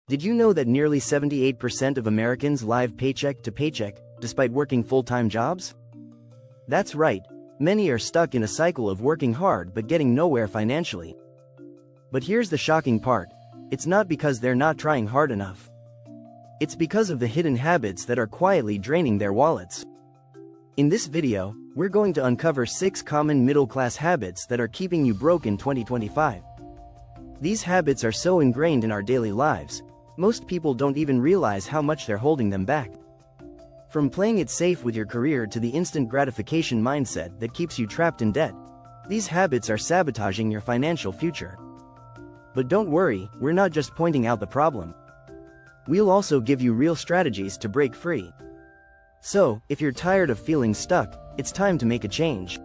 Did you know that nearly 78% of Americans live paycheck to paycheck, despite working full-time jobs? That's right, many are stuck in a cycle of working hard but getting nowhere financially. But here's the shocking part. It's not because they're not trying hard enough. It's because of the hidden habits that are quietly draining their wallets. In this video, we're going to uncover 6 common middle-class habits that are keeping you broke in 2025. These habits are so ingrained in our daily lives, most people don't even realize how much they're holding them back. From playing it safe with your career to the instant gratification mindset that keeps you trapped in debt, these habits are sabotaging your financial future. But don't worry, we're not just pointing out the problem. We'll also give you real strategies to break free. So, if you're tired of feeling stuck, it's time to make a change.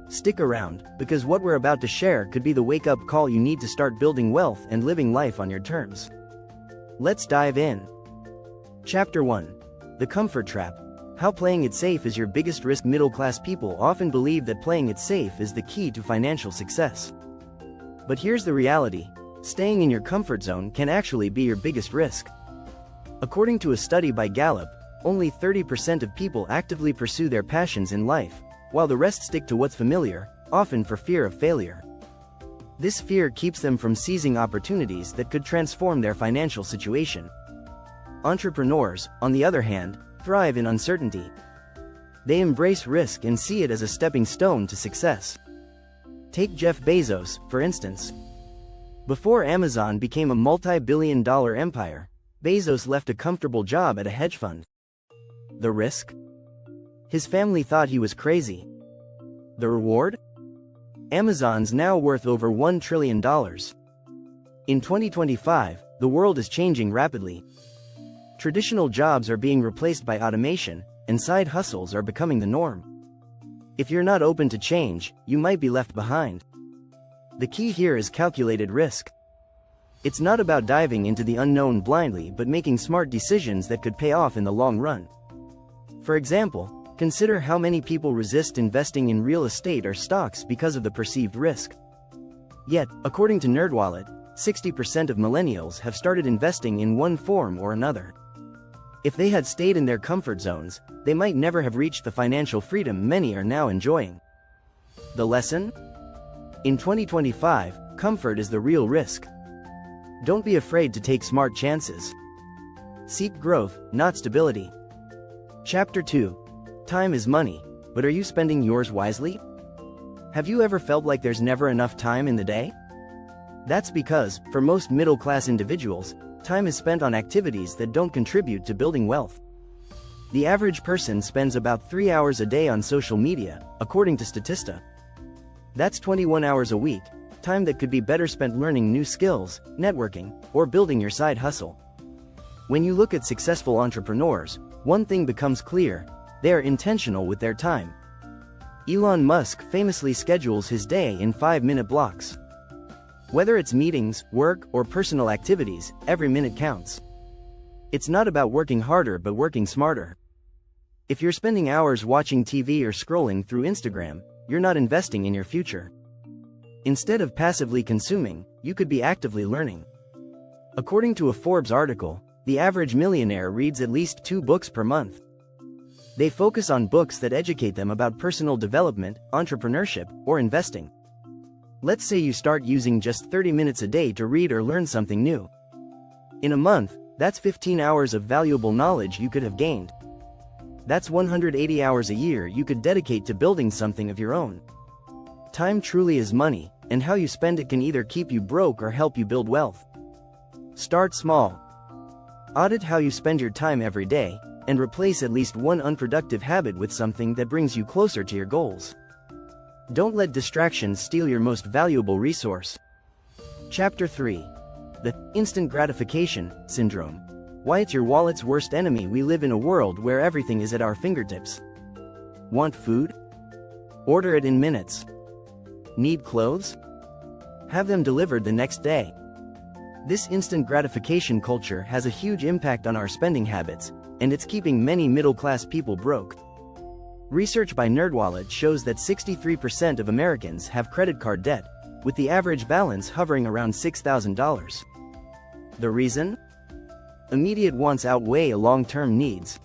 Stick around, because what we're about to share could be the wake-up call you need to start building wealth and living life on your terms. Let's dive in. Chapter 1. The Comfort Trap. How playing it safe is your biggest risk. Middle-class people often believe that playing it safe is the key to financial success. But here's the reality. Staying in your comfort zone can actually be your biggest risk. According to a study by Gallup, only 30% of people actively pursue their passions in life, while the rest stick to what's familiar, often for fear of failure. This fear keeps them from seizing opportunities that could transform their financial situation. Entrepreneurs, on the other hand, thrive in uncertainty. They embrace risk and see it as a stepping stone to success. Take Jeff Bezos, for instance. Before Amazon became a multi-billion-dollar empire, Bezos left a comfortable job at a hedge fund. The risk? His family thought he was crazy. The reward? Amazon's now worth over $1 trillion. In 2025, the world is changing rapidly. Traditional jobs are being replaced by automation, and side hustles are becoming the norm. If you're not open to change, you might be left behind. The key here is calculated risk. It's not about diving into the unknown blindly but making smart decisions that could pay off in the long run. For example, consider how many people resist investing in real estate or stocks because of the perceived risk. Yet, according to NerdWallet, 60% of millennials have started investing in one form or another. If they had stayed in their comfort zones, they might never have reached the financial freedom many are now enjoying. The lesson? In 2025, comfort is the real risk. Don't be afraid to take smart chances. Seek growth, not stability. Chapter 2. Time is money, but are you spending yours wisely? Have you ever felt like there's never enough time in the day? That's because, for most middle-class individuals, time is spent on activities that don't contribute to building wealth. The average person spends about 3 hours a day on social media, according to Statista. That's 21 hours a week, time that could be better spent learning new skills, networking, or building your side hustle. When you look at successful entrepreneurs, one thing becomes clear: they are intentional with their time. Elon Musk famously schedules his day in 5-minute blocks. Whether it's meetings, work, or personal activities, every minute counts. It's not about working harder but working smarter. If you're spending hours watching TV or scrolling through Instagram, you're not investing in your future. Instead of passively consuming, you could be actively learning. According to a Forbes article, the average millionaire reads at least 2 books per month. They focus on books that educate them about personal development, entrepreneurship, or investing. Let's say you start using just 30 minutes a day to read or learn something new. In a month, that's 15 hours of valuable knowledge you could have gained. That's 180 hours a year you could dedicate to building something of your own. Time truly is money, and how you spend it can either keep you broke or help you build wealth. Start small. Audit how you spend your time every day, and replace at least one unproductive habit with something that brings you closer to your goals. Don't let distractions steal your most valuable resource. Chapter 3. The instant gratification syndrome. Why it's your wallet's worst enemy. We live in a world where everything is at our fingertips. Want food? Order it in minutes. Need clothes? Have them delivered the next day. This instant gratification culture has a huge impact on our spending habits, and it's keeping many middle-class people broke. Research by NerdWallet shows that 63% of Americans have credit card debt, with the average balance hovering around $6,000. The reason? immediate wants outweigh long-term needs.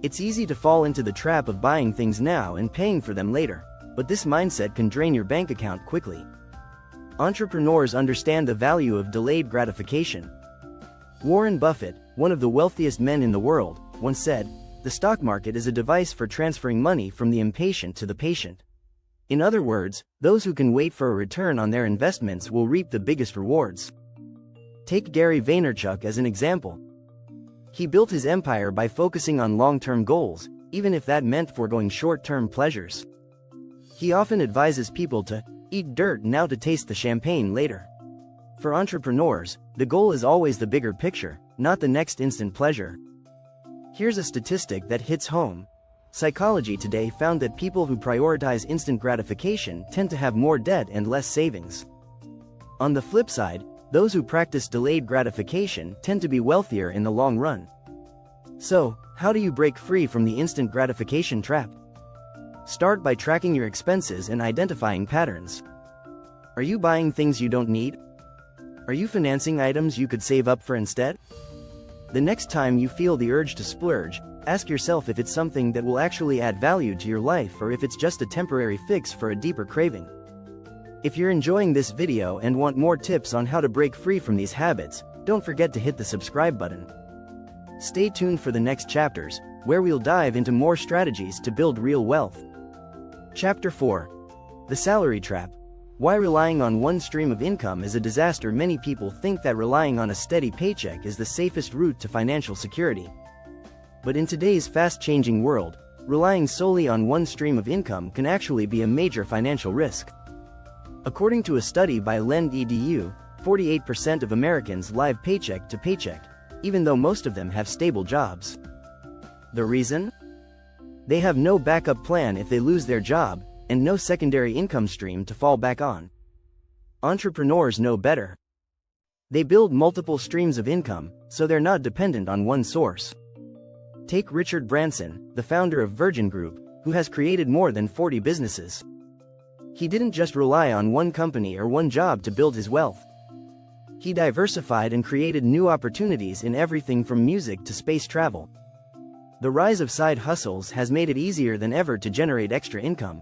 It's easy to fall into the trap of buying things now and paying for them later, but this mindset can drain your bank account quickly. Entrepreneurs understand the value of delayed gratification. Warren Buffett, one of the wealthiest men in the world, once said, "The stock market is a device for transferring money from the impatient to the patient." In other words, those who can wait for a return on their investments will reap the biggest rewards. Take Gary Vaynerchuk as an example. He built his empire by focusing on long-term goals, even if that meant foregoing short-term pleasures. He often advises people to eat dirt now to taste the champagne later. For entrepreneurs, the goal is always the bigger picture, not the next instant pleasure. Here's a statistic that hits home. Psychology Today found that people who prioritize instant gratification tend to have more debt and less savings. On the flip side, those who practice delayed gratification tend to be wealthier in the long run. So, how do you break free from the instant gratification trap? Start by tracking your expenses and identifying patterns. Are you buying things you don't need? Are you financing items you could save up for instead? The next time you feel the urge to splurge, ask yourself if it's something that will actually add value to your life or if it's just a temporary fix for a deeper craving. If you're enjoying this video and want more tips on how to break free from these habits, don't forget to hit the subscribe button. Stay tuned for the next chapters, where we'll dive into more strategies to build real wealth. Chapter 4. The Salary Trap. Why relying on one stream of income is a disaster. Many people think that relying on a steady paycheck is the safest route to financial security. But in today's fast-changing world, relying solely on one stream of income can actually be a major financial risk. According to a study by Lend.edu, 48% of Americans live paycheck to paycheck, even though most of them have stable jobs. The reason? They have no backup plan if they lose their job, and no secondary income stream to fall back on. Entrepreneurs know better. They build multiple streams of income, so they're not dependent on one source. Take Richard Branson, the founder of Virgin Group, who has created more than 40 businesses. He didn't just rely on one company or one job to build his wealth. He diversified and created new opportunities in everything from music to space travel. The rise of side hustles has made it easier than ever to generate extra income.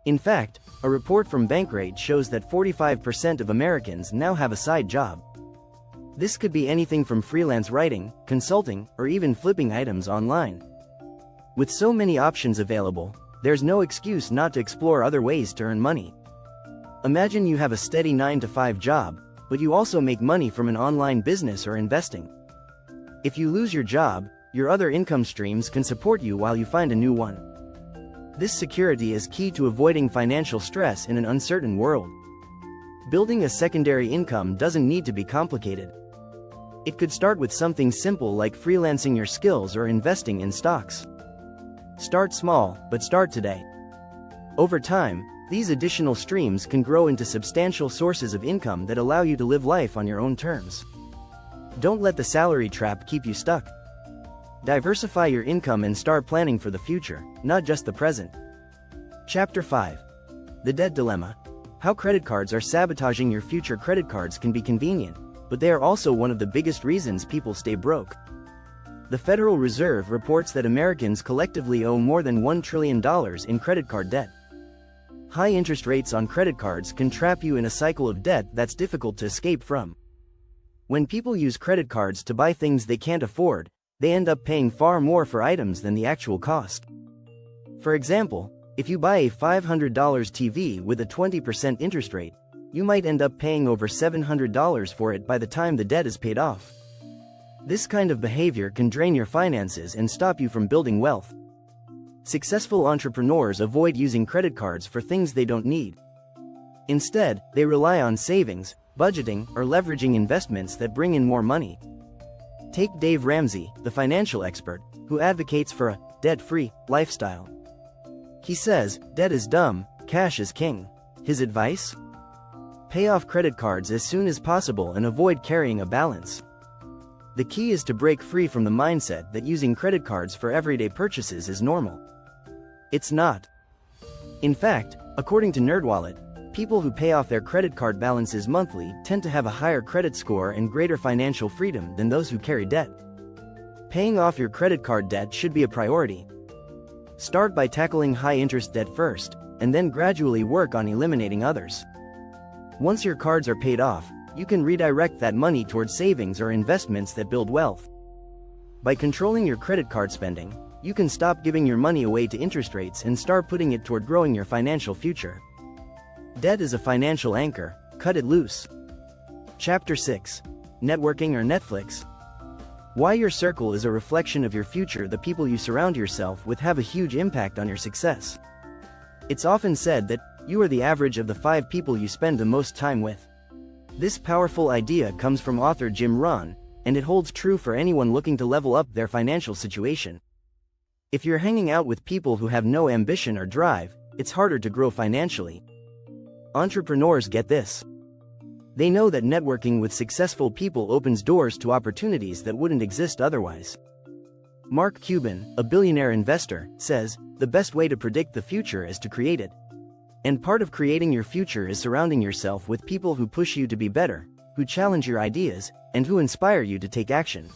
In fact, a report from Bankrate shows that 45% of Americans now have a side job. This could be anything from freelance writing, consulting, or even flipping items online. With so many options available, there's no excuse not to explore other ways to earn money. Imagine you have a steady 9-to-5 job, but you also make money from an online business or investing. If you lose your job, your other income streams can support you while you find a new one. This security is key to avoiding financial stress in an uncertain world. Building a secondary income doesn't need to be complicated. It could start with something simple like freelancing your skills or investing in stocks. Start small, but start today. Over time, these additional streams can grow into substantial sources of income that allow you to live life on your own terms. Don't let the salary trap keep you stuck. Diversify your income and start planning for the future, not just the present. Chapter 5. The Debt Dilemma. How credit cards are sabotaging your future. Credit cards can be convenient, but they are also one of the biggest reasons people stay broke. The Federal Reserve reports that Americans collectively owe more than $1 trillion in credit card debt. High interest rates on credit cards can trap you in a cycle of debt that's difficult to escape from. When people use credit cards to buy things they can't afford, they end up paying far more for items than the actual cost. For example, if you buy a $500 TV with a 20% interest rate, you might end up paying over $700 for it by the time the debt is paid off. This kind of behavior can drain your finances and stop you from building wealth. Successful entrepreneurs avoid using credit cards for things they don't need. Instead, they rely on savings, budgeting, or leveraging investments that bring in more money. Take Dave Ramsey, the financial expert, who advocates for a debt-free lifestyle. He says, "Debt is dumb, cash is king." His advice? Pay off credit cards as soon as possible and avoid carrying a balance. The key is to break free from the mindset that using credit cards for everyday purchases is normal. It's not. In fact, according to NerdWallet, People who pay off their credit card balances monthly tend to have a higher credit score and greater financial freedom than those who carry debt. Paying off your credit card debt should be a priority. Start by tackling high-interest debt first, and then gradually work on eliminating others. Once your cards are paid off, you can redirect that money towards savings or investments that build wealth. By controlling your credit card spending, you can stop giving your money away to interest rates and start putting it toward growing your financial future. Debt is a financial anchor, cut it loose. Chapter 6. Networking or Netflix. Why your circle is a reflection of your future. The people you surround yourself with have a huge impact on your success. It's often said that you are the average of the 5 people you spend the most time with. This powerful idea comes from author Jim Rohn, and it holds true for anyone looking to level up their financial situation. If you're hanging out with people who have no ambition or drive, it's harder to grow financially. Entrepreneurs get this. They know that networking with successful people opens doors to opportunities that wouldn't exist otherwise. Mark Cuban, a billionaire investor, says, "The best way to predict the future is to create it." And part of creating your future is surrounding yourself with people who push you to be better, who challenge your ideas, and who inspire you to take action.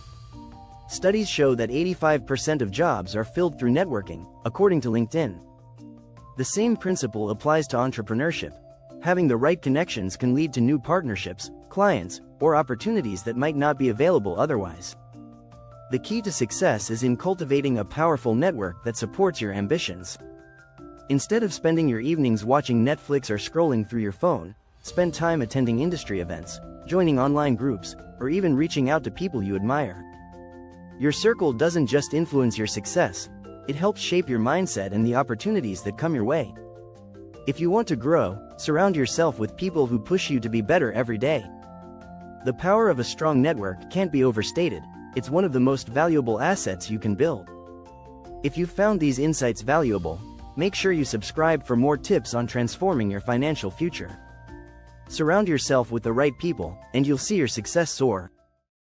Studies show that 85% of jobs are filled through networking, according to LinkedIn. The same principle applies to entrepreneurship. Having the right connections can lead to new partnerships, clients, or opportunities that might not be available otherwise. The key to success is in cultivating a powerful network that supports your ambitions. Instead of spending your evenings watching Netflix or scrolling through your phone, spend time attending industry events, joining online groups, or even reaching out to people you admire. Your circle doesn't just influence your success, it helps shape your mindset and the opportunities that come your way. If you want to grow, surround yourself with people who push you to be better every day. The power of a strong network can't be overstated. It's one of the most valuable assets you can build. If you found these insights valuable, make sure you subscribe for more tips on transforming your financial future. Surround yourself with the right people, and you'll see your success soar.